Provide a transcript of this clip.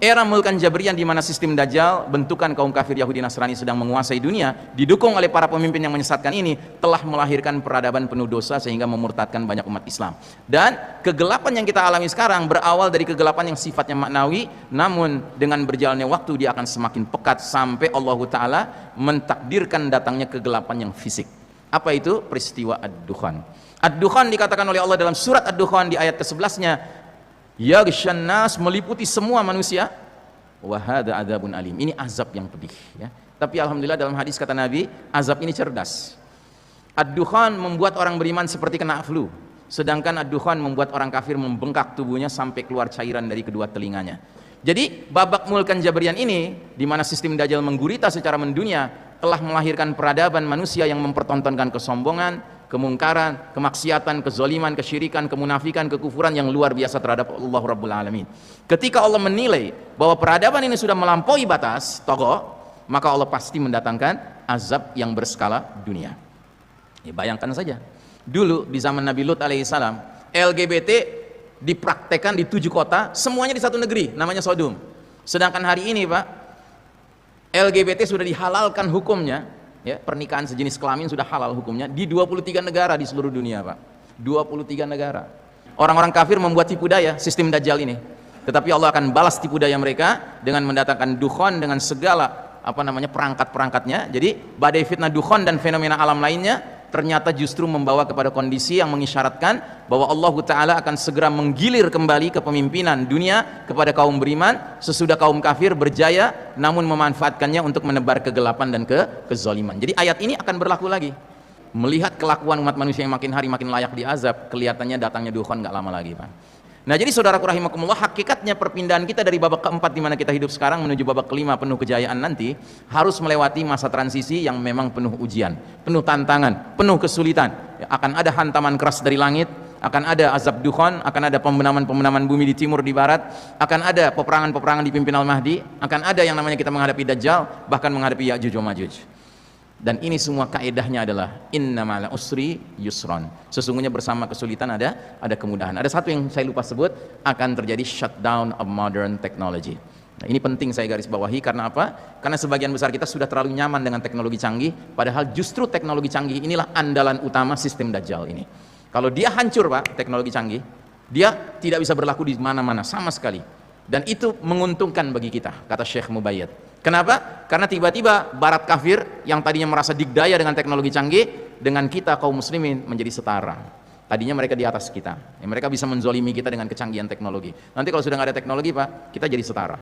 Era Mulkan Jabriyah di mana sistem Dajjal, bentukan kaum kafir Yahudi Nasrani sedang menguasai dunia, didukung oleh para pemimpin yang menyesatkan ini, telah melahirkan peradaban penuh dosa sehingga memurtadkan banyak umat Islam. Dan kegelapan yang kita alami sekarang berawal dari kegelapan yang sifatnya maknawi, namun dengan berjalannya waktu dia akan semakin pekat sampai Allah Ta'ala mentakdirkan datangnya kegelapan yang fisik. Apa itu? Peristiwa Ad-Dukhan. Ad-Dukhan dikatakan oleh Allah dalam surat Ad-Dukhan di ayat ke-11-nya, yaghshan nas, meliputi semua manusia, wa hadza adzabun alim, ini azab yang pedih ya. Tapi alhamdulillah dalam hadis kata Nabi, azab ini cerdas. Ad-Dukhan membuat orang beriman seperti kena flu, sedangkan Ad-Dukhan membuat orang kafir membengkak tubuhnya sampai keluar cairan dari kedua telinganya. Jadi babak Mulkan Jabriyah ini, di mana sistem Dajjal menggurita secara mendunia, telah melahirkan peradaban manusia yang mempertontonkan kesombongan, kemungkaran, kemaksiatan, kezaliman, kesyirikan, kemunafikan, kekufuran yang luar biasa terhadap Allah Rabbul Alamin. Ketika Allah menilai bahwa peradaban ini sudah melampaui batas tokoh, maka Allah pasti mendatangkan azab yang berskala dunia. Ya, bayangkan saja, dulu di zaman Nabi Lut alaihissalam, LGBT dipraktekkan di 7 kota, semuanya di satu negeri, namanya Sodom. Sedangkan hari ini Pak, LGBT sudah dihalalkan hukumnya, ya, pernikahan sejenis kelamin sudah halal hukumnya di 23 negara di seluruh dunia Pak. 23 negara. Orang-orang kafir membuat tipu daya sistem Dajjal ini, tetapi Allah akan balas tipu daya mereka dengan mendatangkan dukhan dengan segala perangkat-perangkatnya. Jadi badai fitnah dukhan dan fenomena alam lainnya ternyata justru membawa kepada kondisi yang mengisyaratkan bahwa Allah Ta'ala akan segera menggilir kembali kepemimpinan dunia kepada kaum beriman sesudah kaum kafir berjaya namun memanfaatkannya untuk menebar kegelapan dan kezaliman. Jadi ayat ini akan berlaku lagi. Melihat kelakuan umat manusia yang makin hari makin layak diazab, kelihatannya datangnya dukhan nggak lama lagi Pak. Nah jadi saudaraku rahimakumullah, hakikatnya perpindahan kita dari babak keempat di mana kita hidup sekarang menuju babak kelima penuh kejayaan nanti harus melewati masa transisi yang memang penuh ujian, penuh tantangan, penuh kesulitan. Akan ada hantaman keras dari langit, akan ada azab dukhan, akan ada pembenaman bumi di timur di barat, akan ada peperangan-peperangan dipimpin Al-Mahdi, akan ada yang namanya kita menghadapi Dajjal, bahkan menghadapi Ya'juj wa Ma'juj. Dan ini semua kaedahnya adalah inna ma'al usri yusron, sesungguhnya bersama kesulitan ada kemudahan. Ada satu yang saya lupa sebut, akan terjadi shutdown of modern technology. Nah, ini penting saya garis bawahi, karena apa? Karena sebagian besar kita sudah terlalu nyaman dengan teknologi canggih, padahal justru teknologi canggih inilah andalan utama sistem Dajjal ini. Kalau dia hancur Pak, teknologi canggih, dia tidak bisa berlaku di mana-mana sama sekali, dan itu menguntungkan bagi kita, kata Syekh Mubayyad. Kenapa? Karena tiba-tiba barat kafir yang tadinya merasa digdaya dengan teknologi canggih, dengan kita kaum muslimin menjadi setara. Tadinya mereka di atas kita, mereka bisa menzolimi kita dengan kecanggihan teknologi. Nanti kalau sudah nggak ada teknologi Pak, kita jadi setara.